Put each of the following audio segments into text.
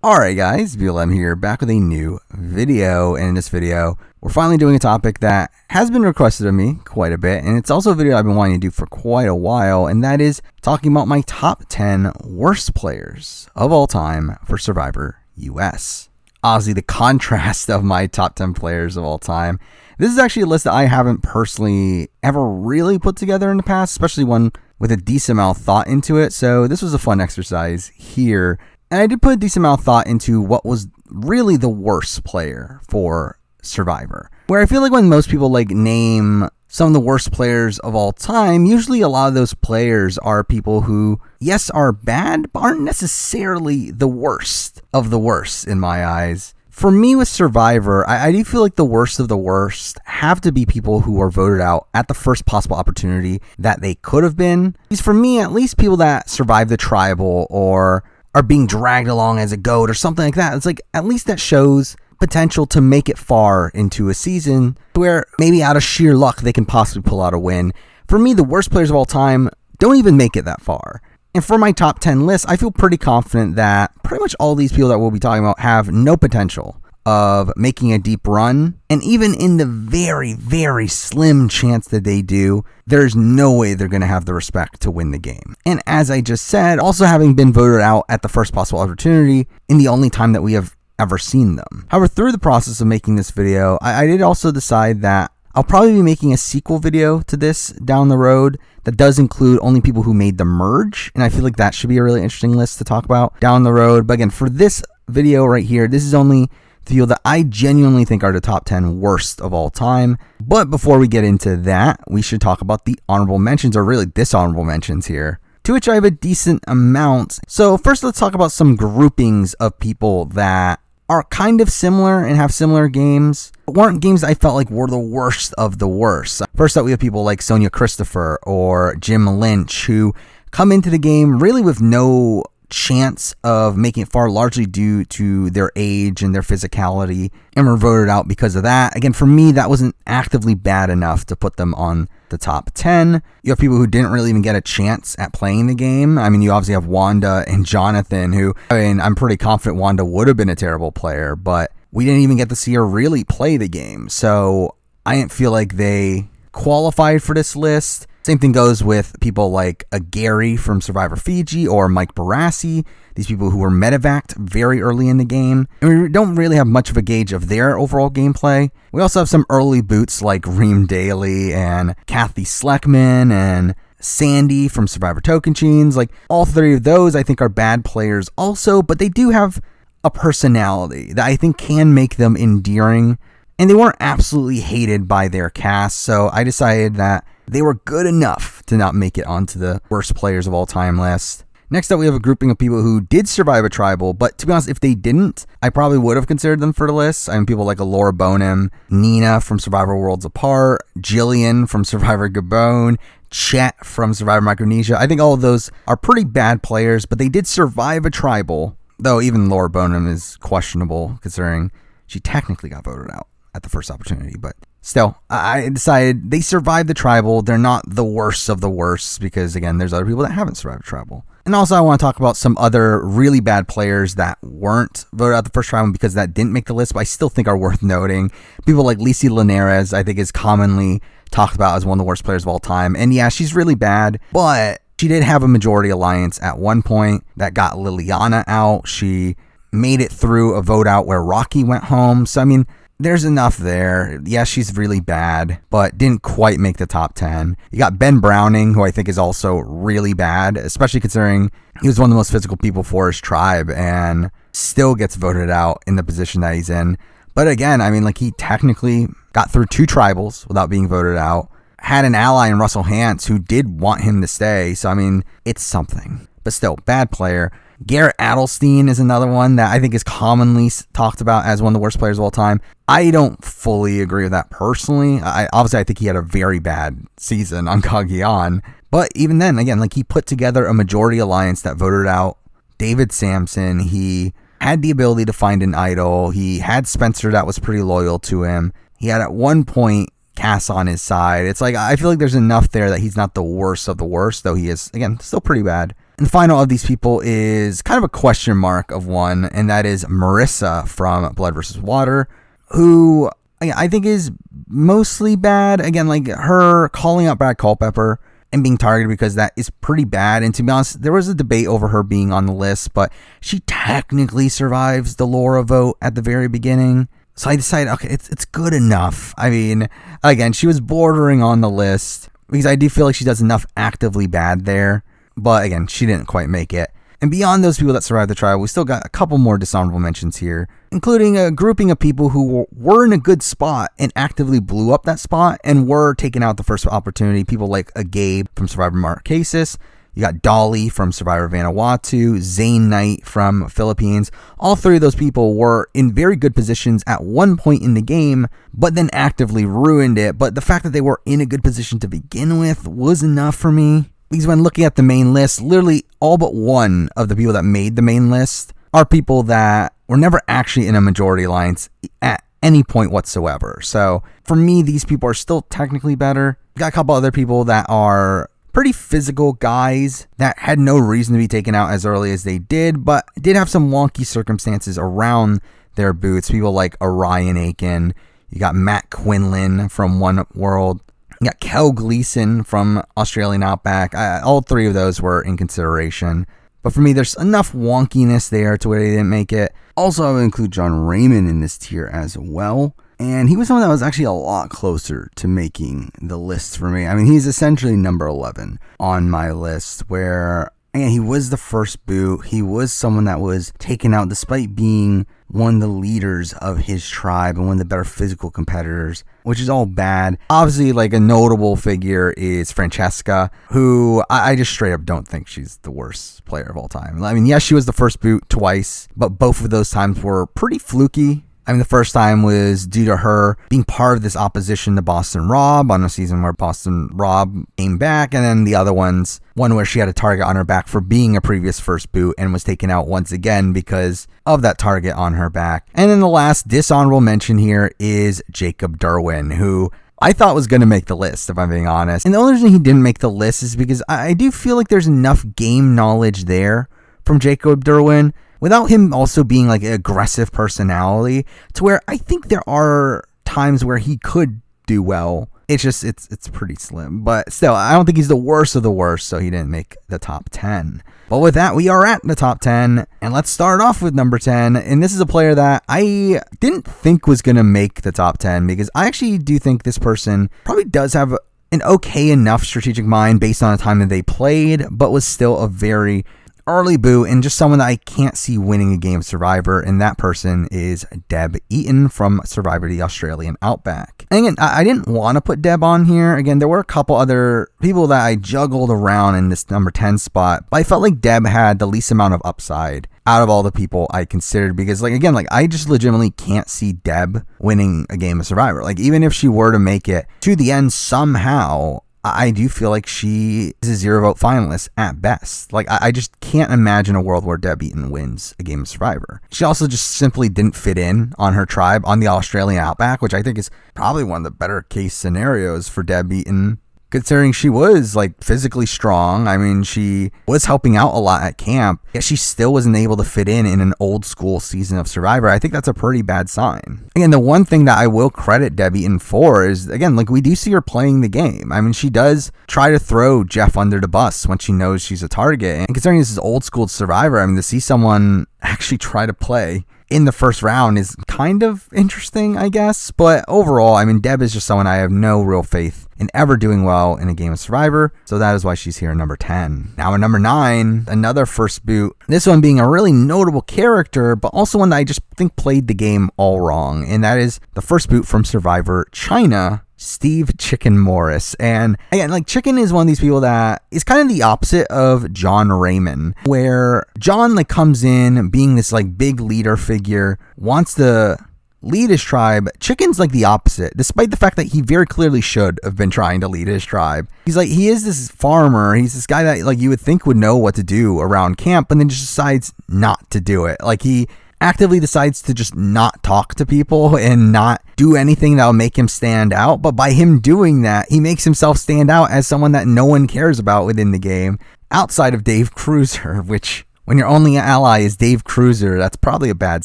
Alright guys, BLM here, back with a new video, and in this video, we're finally doing a topic that has been requested of me quite a bit, and it's also a video I've been wanting to do for quite a while, and that is talking about my top 10 worst players of all time for Survivor US. Obviously, the contrast of my top 10 players of all time. This is actually a list that I haven't personally ever really put together in the past, especially one with a decent amount of thought into it, so this was a fun exercise here. And I did put a decent amount of thought into what was really the worst player for Survivor. Where I feel like when most people name some of the worst players of all time, usually a lot of those players are people who, yes, are bad, but aren't necessarily the worst of the worst in my eyes. For me with Survivor, I do feel like the worst of the worst have to be people who are voted out at the first possible opportunity that they could have been. At least for me, at least people that survive the tribal or are being dragged along as a goat or something like that. It's like, at least that shows potential to make it far into a season where maybe out of sheer luck they can possibly pull out a win. For me, the worst players of all time don't even make it that far. And for my top 10 list, I feel pretty confident that pretty much all these people that we'll be talking about have no potential of making a deep run. And even in the very, very slim chance that they do, there's no way they're going to have the respect to win the game. And as I just said, also having been voted out at the first possible opportunity in the only time that we have ever seen them. However, through the process of making this video, I did also decide that I'll probably be making a sequel video to this down the road that does include only people who made the merge. And I feel like that should be a really interesting list to talk about down the road. But again, for this video right here, this is only the people that I genuinely think are the top 10 worst of all time. But before we get into that, we should talk about the honorable mentions, or really dishonorable mentions here, to which I have a decent amount. So first, let's talk about some groupings of people that are kind of similar and have similar games, but weren't games that I felt like were the worst of the worst. First up, we have people like Sonia Christopher or Jim Lynch, who come into the game really with no chance of making it far, largely due to their age and their physicality, and were voted out because of that. Again, for me, that wasn't actively bad enough to put them on the top 10. You have people who didn't really even get a chance at playing the game. I mean, you obviously have Wanda and Jonathan, who, I'm pretty confident Wanda would have been a terrible player, but we didn't even get to see her really play the game. So I didn't feel like they qualified for this list. Same thing goes with people like a Gary from Survivor Fiji or Mike Barassi, these people who were medevaced very early in the game. And we don't really have much of a gauge of their overall gameplay. We also have some early boots like Reem Daly and Kathy Sleckman and Sandy from Survivor Tocantins. Like, all three of those I think are bad players also, but they do have a personality that I think can make them endearing. And they weren't absolutely hated by their cast, so I decided that they were good enough to not make it onto the worst players of all time list. Next up, we have a grouping of people who did survive a tribal, but to be honest, if they didn't, I probably would have considered them for the list. I mean, people like Laura Bonham, Nina from Survivor Worlds Apart, Jillian from Survivor Gabon, Chet from Survivor Micronesia. I think all of those are pretty bad players, but they did survive a tribal, though even Laura Bonham is questionable considering she technically got voted out at the first opportunity. But still, I decided they survived the tribal. They're not the worst of the worst because, again, there's other people that haven't survived tribal. And also, I want to talk about some other really bad players that weren't voted out the first tribal because that didn't make the list, but I still think are worth noting. People like Lisi Linares, I think, is commonly talked about as one of the worst players of all time. And yeah, she's really bad, but she did have a majority alliance at one point that got Liliana out. She made it through a vote out where Rocky went home. So, I mean, there's enough there. Yeah, she's really bad, but didn't quite make the top 10. You got Ben Browning, who I think is also really bad, especially considering he was one of the most physical people for his tribe and still gets voted out in the position that he's in. But again, I mean, he technically got through 2 tribals without being voted out, had an ally in Russell Hantz who did want him to stay. So, I mean, it's something, but still, bad player. Garrett Adelstein is another one that I think is commonly talked about as one of the worst players of all time. I don't fully agree with that personally. Obviously, I think he had a very bad season on Cagayan. But even then, again, he put together a majority alliance that voted out David Sampson. He had the ability to find an idol. He had Spencer that was pretty loyal to him. He had at one point Cass on his side. It's I feel like there's enough there that he's not the worst of the worst, though he is, again, still pretty bad. And the final of these people is kind of a question mark of one, and that is Marissa from Blood vs. Water, who I think is mostly bad. Again, like her calling out Brad Culpepper and being targeted because that is pretty bad. And to be honest, there was a debate over her being on the list, but she technically survives the Laura vote at the very beginning. So I decided, okay, it's good enough. I mean, again, she was bordering on the list because I do feel like she does enough actively bad there. But again, she didn't quite make it. And beyond those people that survived the trial, we still got a couple more dishonorable mentions here, including a grouping of people who were in a good spot and actively blew up that spot and were taken out the first opportunity. People like Gabe from Survivor Marquesas. You got Dolly from Survivor Vanuatu, Zane Knight from Philippines. All three of those people were in very good positions at one point in the game, but then actively ruined it. But the fact that they were in a good position to begin with was enough for me. Because when looking at the main list, literally all but one of the people that made the main list are people that were never actually in a majority alliance at any point whatsoever. So for me, these people are still technically better. Got a couple other people that are pretty physical guys that had no reason to be taken out as early as they did, but did have some wonky circumstances around their boots. People like Orion Aiken. You got Matt Quinlan from One World. You got Kel Gleason from Australian Outback. All three of those were in consideration. But for me, there's enough wonkiness there to where they didn't make it. Also, I would include John Raymond in this tier as well. And he was someone that was actually a lot closer to making the list for me. I mean, he's essentially number 11 on my list, where, again, he was the first boot. He was someone that was taken out despite being one of the leaders of his tribe and one of the better physical competitors, which is all bad. Obviously, like a notable figure is Francesca, who I just straight up don't think she's the worst player of all time. I mean, yes, she was the first boot twice, but both of those times were pretty fluky. I mean, the first time was due to her being part of this opposition to Boston Rob on a season where Boston Rob came back. And then the other one's one where she had a target on her back for being a previous first boot and was taken out once again because of that target on her back. And then the last dishonorable mention here is Jacob Derwin, who I thought was going to make the list, if I'm being honest. And the only reason he didn't make the list is because I do feel like there's enough game knowledge there from Jacob Derwin, without him also being like an aggressive personality, to where I think there are times where he could do well. It's just, it's pretty slim. But still, I don't think he's the worst of the worst, so he didn't make the top 10. But with that, we are at the top 10, and let's start off with number 10. And this is a player that I didn't think was going to make the top 10, because I actually do think this person probably does have an okay enough strategic mind based on the time that they played, but was still a very early boot and just someone that I can't see winning a game of Survivor, and that person is Deb Eaton from Survivor the Australian Outback. And again, I didn't want to put Deb on here. Again, there were a couple other people that I juggled around in this number 10 spot, but I felt like Deb had the least amount of upside out of all the people I considered, because I just legitimately can't see Deb winning a game of Survivor. Like, even if she were to make it to the end somehow, I do feel like she is a 0 vote finalist at best. Like, I just can't imagine a world where Deb Eaton wins a game of Survivor. She also just simply didn't fit in on her tribe on the Australian Outback, which I think is probably one of the better case scenarios for Deb Eaton, considering she was like physically strong. I mean, she was helping out a lot at camp, yet she still wasn't able to fit in an old school season of Survivor. I think that's a pretty bad sign. Again, the one thing that I will credit Deb Eaton for is, again, like, we do see her playing the game. I mean, she does try to throw Jeff under the bus when she knows she's a target. And considering this is old school Survivor, I mean, to see someone actually try to play in the first round is kind of interesting, I guess. But overall, I mean, Deb is just someone I have no real faith in ever doing well in a game of Survivor. So that is why she's here at number 10. Now at number 9, another first boot. This one being a really notable character, but also one that I just think played the game all wrong. And that is the first boot from Survivor China, Steve Chicken Morris. And again, like, Chicken is one of these people that is kind of the opposite of John Raymond, where John like comes in being this like big leader figure, wants to lead his tribe. Chicken's like the opposite, despite the fact that he very clearly should have been trying to lead his tribe. He's like, he is this farmer. He's this guy that like you would think would know what to do around camp, but then just decides not to do it. Like, he actively decides to just not talk to people and not do anything that'll make him stand out. But by him doing that, he makes himself stand out as someone that no one cares about within the game. outside of Dave Cruiser, which when your only ally is Dave Cruiser, that's probably a bad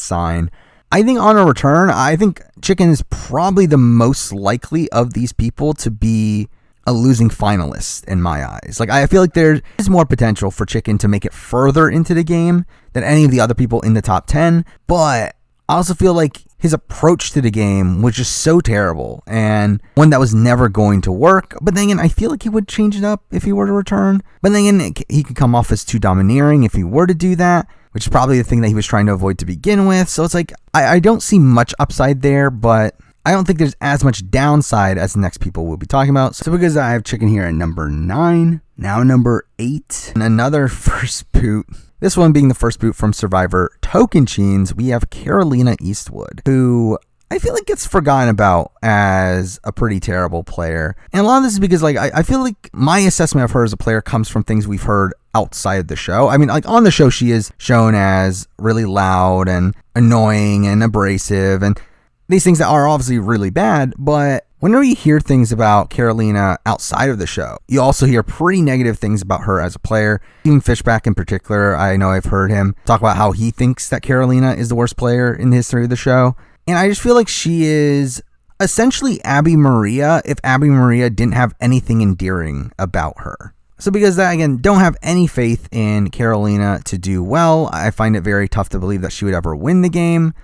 sign. I think on a return, I think Chicken is probably the most likely of these people to be a losing finalist in my eyes. Like, I feel like there is more potential for Chicken to make it further into the game than any of the other people in the top 10, but I also feel like his approach to the game was just so terrible and one that was never going to work. But then again, I feel like he would change it up if he were to return. But then again, he could come off as too domineering if he were to do that, which is probably the thing that he was trying to avoid to begin with. So it's like, I don't see much upside there, but I don't think there's as much downside as the next people we'll be talking about. So because I have Chicken here at number 9, now number 8, and another first boot. This one being the first boot from Survivor Tocantins, we have Carolina Eastwood, who I feel like gets forgotten about as a pretty terrible player. And a lot of this is because I feel like my assessment of her as a player comes from things we've heard outside the show. I mean, like on the show, she is shown as really loud and annoying and abrasive and these things that are obviously really bad, but whenever you hear things about Carolina outside of the show, you also hear pretty negative things about her as a player. Even Fishback in particular, I know I've heard him talk about how he thinks that Carolina is the worst player in the history of the show. And I just feel like she is essentially Abby Maria if Abby Maria didn't have anything endearing about her. So because I, again, don't have any faith in Carolina to do well, I find it very tough to believe that she would ever win the game.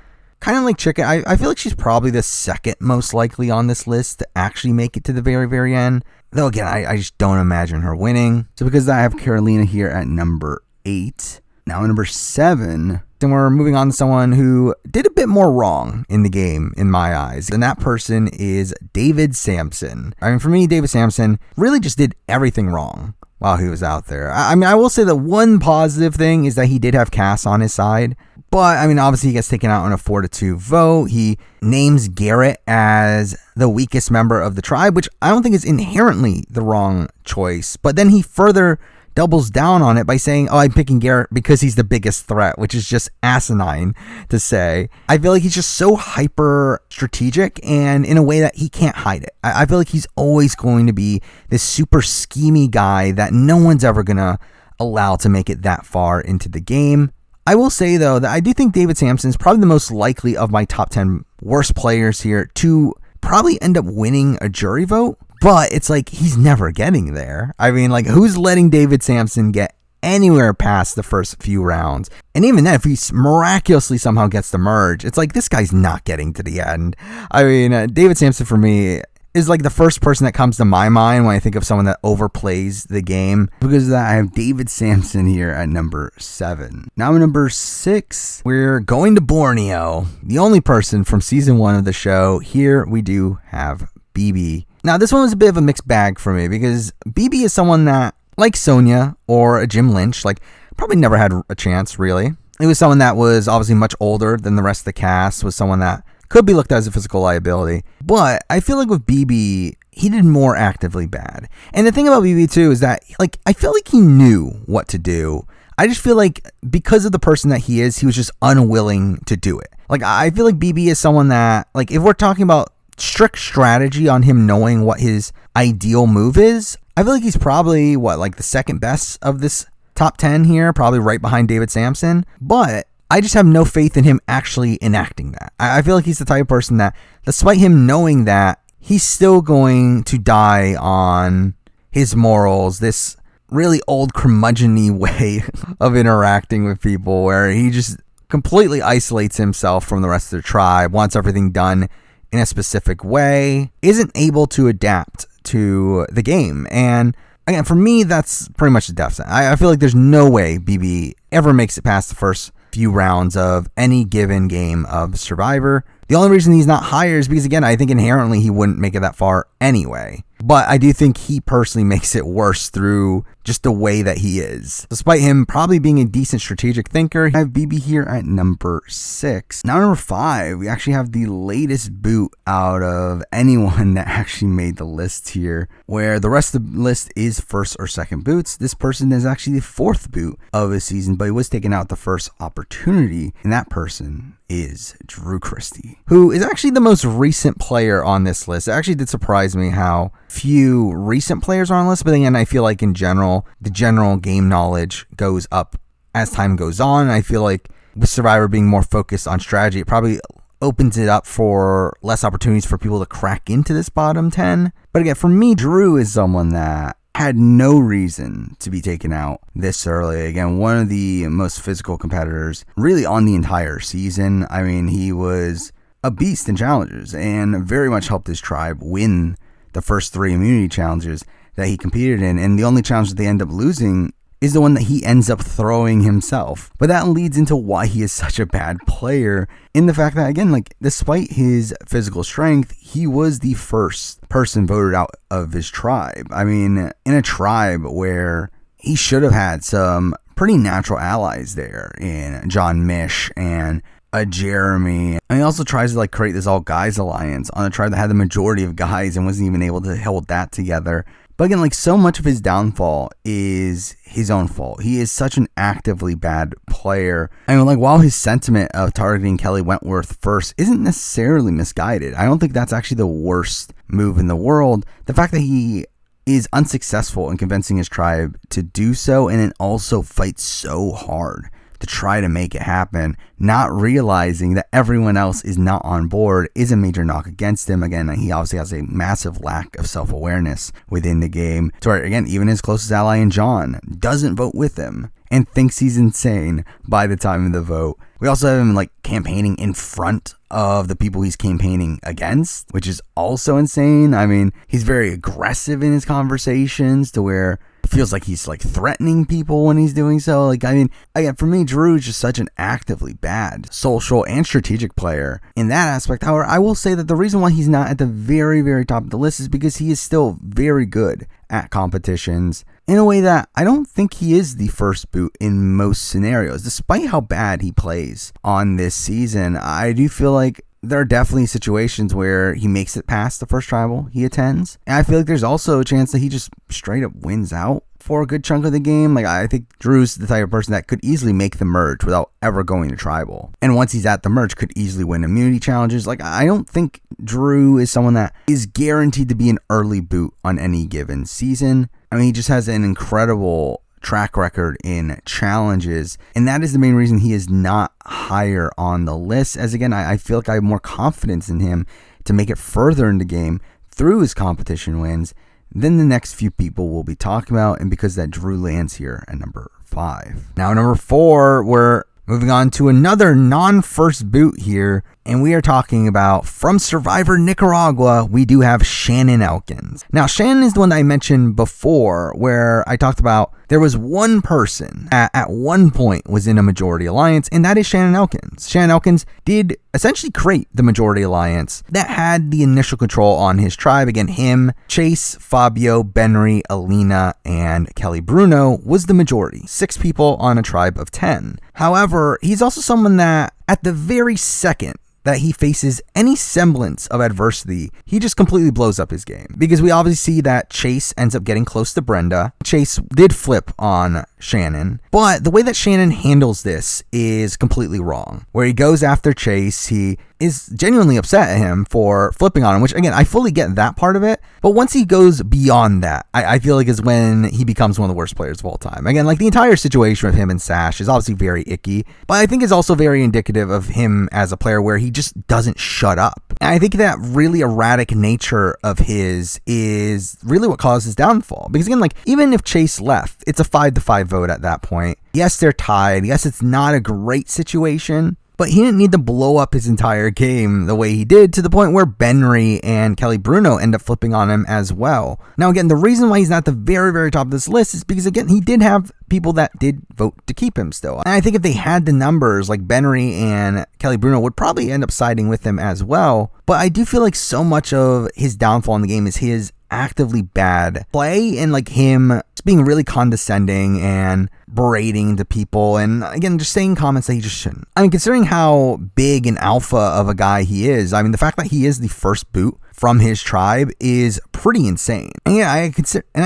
Kind of like Chicken, I feel like she's probably the second most likely on this list to actually make it to the very, very end. Though again, I just don't imagine her winning. So because I have Carolina here at number 8, now number 7, then we're moving on to someone who did a bit more wrong in the game in my eyes. And that person is David Sampson. I mean, for me, David Sampson really just did everything wrong while he was out there. I mean, I will say that one positive thing is that he did have Cass on his side. But, I mean, obviously he gets taken out on a 4-2 vote. He names Garrett as the weakest member of the tribe, which I don't think is inherently the wrong choice. But then he further doubles down on it by saying, I'm picking Garrett because he's the biggest threat, which is just asinine to say. I feel like he's just so hyper strategic and in a way that he can't hide it. I feel like he's always going to be this super schemy guy that no one's ever going to allow to make it that far into the game. I will say, though, that I do think David Sampson is probably the most likely of my top 10 worst players here to probably end up winning a jury vote. But it's like he's never getting there. I mean, like, who's letting David Sampson get anywhere past the first few rounds? And even then, if he miraculously somehow gets the merge, it's like this guy's not getting to the end. I mean, David Sampson for me is like the first person that comes to my mind when I think of someone that overplays the game. Because of that, I have David Sampson here at number 7. Now number 6, we're going to Borneo. The only person from season 1 of the show. Here we do have BB. Now this one was a bit of a mixed bag for me because BB is someone that, like Sonia or a Jim Lynch, like probably never had a chance really. It was someone that was obviously much older than the rest of the cast, was someone that could be looked at as a physical liability. But I feel like with BB, he did more actively bad. And the thing about BB too is that, like, I feel like he knew what to do. I just feel like because of the person that he is, he was just unwilling to do it. Like, I feel like BB is someone that, like, if we're talking about strict strategy on him knowing what his ideal move is, I feel like he's probably, like the second best of this top 10 here, probably right behind David Sampson. But I just have no faith in him actually enacting that. I feel like he's the type of person that, despite him knowing that, he's still going to die on his morals, this really old curmudgeon-y way of interacting with people where he just completely isolates himself from the rest of the tribe, wants everything done in a specific way, isn't able to adapt to the game. And again, for me, that's pretty much the death sentence. I feel like there's no way BB ever makes it past the first few rounds of any given game of Survivor. The only reason he's not higher is because, again, I think inherently he wouldn't make it that far anyway. But I do think he personally makes it worse through just the way that he is. Despite him probably being a decent strategic thinker, I have BB here at number 6. Now number 5, we actually have the latest boot out of anyone that actually made the list here, where the rest of the list is first or second boots. This person is actually the 4th boot of the season, but he was taken out the first opportunity, and that person is Drew Christie, who is actually the most recent player on this list. It actually did surprise me how few recent players are on the list, but again, I feel like in general, general. The general game knowledge goes up as time goes on. I feel like with Survivor being more focused on strategy, it probably opens it up for less opportunities for people to crack into this bottom 10. But again, for me, Drew is someone that had no reason to be taken out this early. Again, one of the most physical competitors really on the entire season. I mean, he was a beast in challenges and very much helped his tribe win the first 3 immunity challenges that he competed in. And the only challenge that they end up losing is the one that he ends up throwing himself. But that leads into why he is such a bad player, in the fact that, again, like, despite his physical strength, he was the first person voted out of his tribe. I mean, in a tribe where he should have had some pretty natural allies there in John Mish and a Jeremy. And he also tries to like create this all guys alliance on a tribe that had the majority of guys and wasn't even able to hold that together. But again, like, so much of his downfall is his own fault. He is such an actively bad player. I mean, like, while his sentiment of targeting Kelly Wentworth first isn't necessarily misguided, I don't think that's actually the worst move in the world. The fact that he is unsuccessful in convincing his tribe to do so, and then also fights so hard to try to make it happen, not realizing that everyone else is not on board, is a major knock against him. Again, he obviously has a massive lack of self-awareness within the game, to where, again, even his closest ally in John doesn't vote with him and thinks he's insane by the time of the vote. We also have him like campaigning in front of the people he's campaigning against, which is also insane. I mean, he's very aggressive in his conversations, to where it feels like he's like threatening people when he's doing so. Like, I mean, again, for me, Drew is just such an actively bad social and strategic player in that aspect. However, I will say that the reason why he's not at the very, very top of the list is because he is still very good at competitions in a way that I don't think he is the first boot in most scenarios. Despite how bad he plays on this season, I do feel like there are definitely situations where he makes it past the first tribal he attends. And I feel like there's also a chance that he just straight up wins out for a good chunk of the game. Like, I think Drew's the type of person that could easily make the merge without ever going to tribal. And once he's at the merge, could easily win immunity challenges. Like, I don't think Drew is someone that is guaranteed to be an early boot on any given season. I mean, he just has an incredible track record in challenges, and that is the main reason he is not higher on the list, as again, I feel like I have more confidence in him to make it further in the game through his competition wins than the next few people we'll be talking about, and because that Drew lands here at number 5. Now, number 4, we're moving on to another non-first boot here, and we are talking about, from Survivor Nicaragua, we do have Shannon Elkins. Now, Shannon is the one that I mentioned before, where I talked about there was one person at one point was in a majority alliance, and that is Shannon Elkins. Shannon Elkins did essentially create the majority alliance that had the initial control on his tribe. Again, him, Chase, Fabio, Benry, Alina, and Kelly Bruno was the majority. 6 people on a tribe of 10. However, he's also someone that at the very second that he faces any semblance of adversity, he just completely blows up his game. Because we obviously see that Chase ends up getting close to Brenda. Chase did flip on Shannon, but the way that Shannon handles this is completely wrong. Where he goes after Chase, he is genuinely upset at him for flipping on him, which, again, I fully get that part of it. But once he goes beyond that, I feel like is when he becomes one of the worst players of all time. Again, like, the entire situation with him and Sash is obviously very icky, but I think is also very indicative of him as a player, where he just doesn't shut up. And I think that really erratic nature of his is really what caused his downfall. Because, again, like, even if Chase left, it's a 5-5 vote at that point. Yes, they're tied. Yes, it's not a great situation, but he didn't need to blow up his entire game the way he did, to the point where Benry and Kelly Bruno end up flipping on him as well. Now, again, the reason why he's not at the very, very top of this list is because, again, he did have people that did vote to keep him still. And I think if they had the numbers, like, Benry and Kelly Bruno would probably end up siding with him as well. But I do feel like so much of his downfall in the game is his actively bad play, and like him just being really condescending and berating to people, and again, just saying comments that he just shouldn't. I mean, considering how big an alpha of a guy he is, I mean, the fact that he is the first boot from his tribe is pretty insane. And yeah, I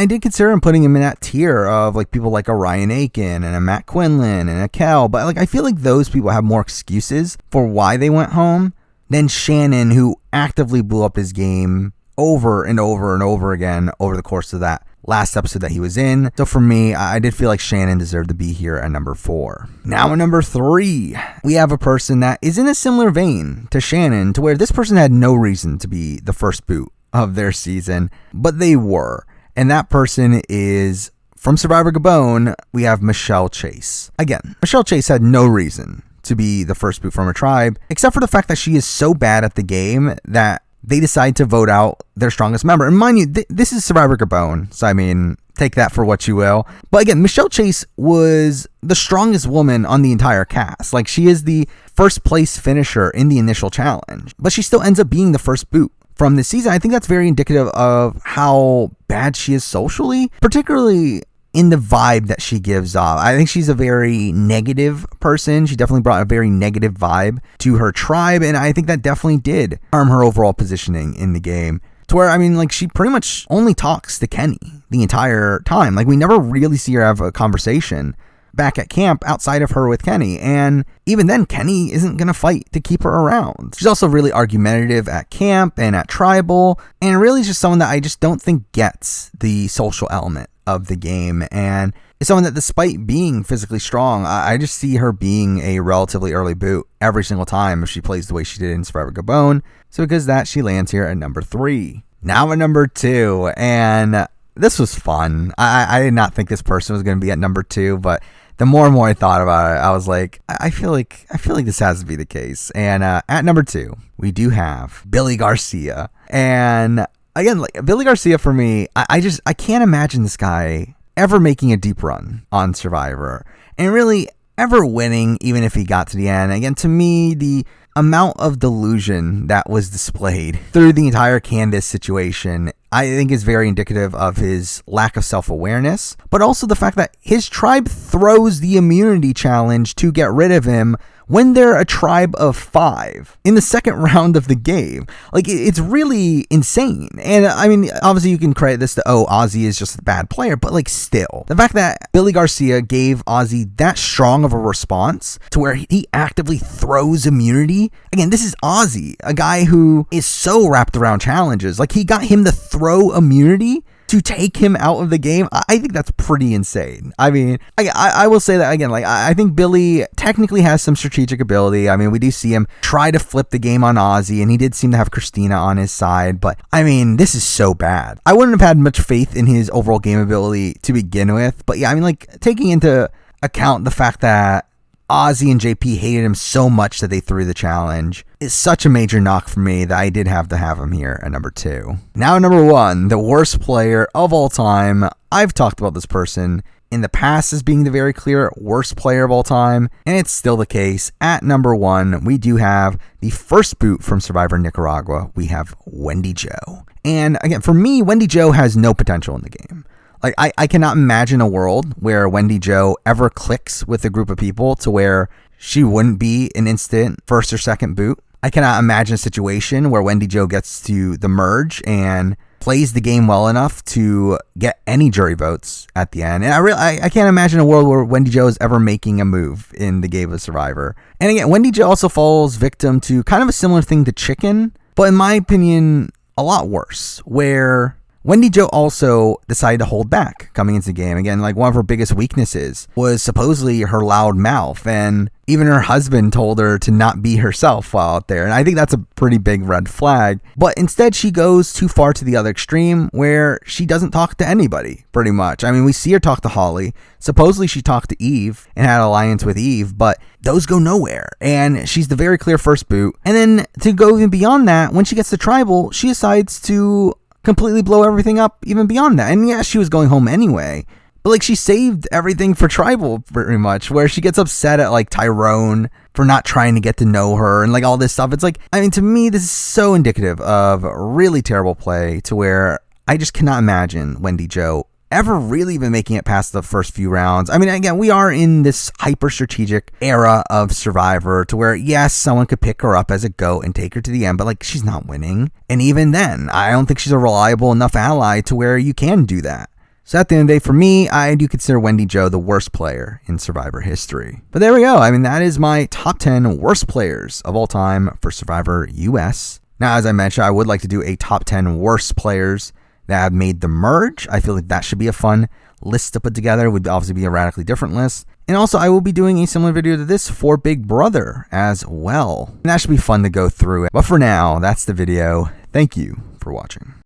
did consider him putting him in that tier of like people like a Ryan Aiken and a Matt Quinlan and a Kel, but like I feel like those people have more excuses for why they went home than Shannon, who actively blew up his game over and over and over again over the course of that last episode that he was in. So for me, I did feel like Shannon deserved to be here at number 4. Now at number 3, we have a person that is in a similar vein to Shannon, to where this person had no reason to be the first boot of their season, but they were. And that person is from Survivor Gabon. We have Michelle Chase. Again, Michelle Chase had no reason to be the first boot from her tribe, except for the fact that she is so bad at the game that they decide to vote out their strongest member. And mind you, this is Survivor Gabon, so I mean, take that for what you will. But again, Michelle Chase was the strongest woman on the entire cast. Like, she is the first place finisher in the initial challenge, but she still ends up being the first boot from this season. I think that's very indicative of how bad she is socially, particularly in the vibe that she gives off. I think she's a very negative person. She definitely brought a very negative vibe to her tribe, and I think that definitely did harm her overall positioning in the game. To where, I mean, like, she pretty much only talks to Kenny the entire time. Like, we never really see her have a conversation back at camp outside of her with Kenny, and even then, Kenny isn't gonna fight to keep her around. She's also really argumentative at camp and at tribal, and really just someone that I just don't think gets the social element of the game, and is someone that, despite being physically strong, I just see her being a relatively early boot every single time if she plays the way she did in Survivor Gabon. So because of that, she lands here at number 3. Now at number 2, and this was fun. I did not think this person was going to be at number 2, but the more and more I thought about it, I was like, I feel like this has to be the case. And at number 2, we do have Billy Garcia. And again, like, Billy Garcia for me, I can't imagine this guy ever making a deep run on Survivor and really ever winning, even if he got to the end. Again, to me, the amount of delusion that was displayed through the entire Candace situation, I think, is very indicative of his lack of self-awareness, but also the fact that his tribe throws the immunity challenge to get rid of him when they're a tribe of 5 in the second round of the game. Like, it's really insane. And I mean, obviously you can credit this to, Ozzy is just a bad player, but like, still, the fact that Billy Garcia gave Ozzy that strong of a response to where he actively throws immunity. Again, this is Ozzy, a guy who is so wrapped around challenges. Like, he got him to throw immunity to take him out of the game. I think that's pretty insane. I mean, I will say that again, like, I think Billy technically has some strategic ability. I mean, we do see him try to flip the game on Ozzy, and he did seem to have Christina on his side, but I mean, this is so bad. I wouldn't have had much faith in his overall game ability to begin with, but yeah, I mean, like, taking into account the fact that Ozzy and JP hated him so much that they threw the challenge is such a major knock for me that I did have to have him here at number 2. Now at number 1, the worst player of all time. I've talked about this person in the past as being the very clear worst player of all time, and it's still the case. At number 1, we do have the first boot from Survivor Nicaragua. We have Wendy Joe. And again, for me, Wendy Joe has no potential in the game. Like, I cannot imagine a world where Wendy Joe ever clicks with a group of people to where she wouldn't be an instant first or second boot. I cannot imagine a situation where Wendy Joe gets to the merge and plays the game well enough to get any jury votes at the end. And I can't imagine a world where Wendy Joe is ever making a move in the game of Survivor. And again, Wendy Joe also falls victim to kind of a similar thing to Chicken, but in my opinion, a lot worse, where Wendy Joe also decided to hold back coming into the game. Again, like, one of her biggest weaknesses was supposedly her loud mouth, and even her husband told her to not be herself while out there. And I think that's a pretty big red flag. But instead, she goes too far to the other extreme where she doesn't talk to anybody, pretty much. I mean, we see her talk to Holly. Supposedly, she talked to Eve and had an alliance with Eve, but those go nowhere. And she's the very clear first boot. And then to go even beyond that, when she gets to tribal, she decides to completely blow everything up even beyond that. And yeah, she was going home anyway, but like, she saved everything for tribal pretty much, where she gets upset at like Tyrone for not trying to get to know her and like all this stuff. It's like, I mean, to me, this is so indicative of really terrible play, to where I just cannot imagine Wendy Joe ever really even making it past the first few rounds. I mean, again, we are in this hyper strategic era of Survivor, to where, yes, someone could pick her up as a GOAT and take her to the end, but like, she's not winning. And even then, I don't think she's a reliable enough ally to where you can do that. So at the end of the day, for me, I do consider Wendy Joe the worst player in Survivor history. But there we go. I mean, that is my top 10 worst players of all time for Survivor US. Now, as I mentioned, I would like to do a top 10 worst players that have made the merge. I feel like that should be a fun list to put together. It would obviously be a radically different list. And also, I will be doing a similar video to this for Big Brother as well. And that should be fun to go through. But for now, that's the video. Thank you for watching.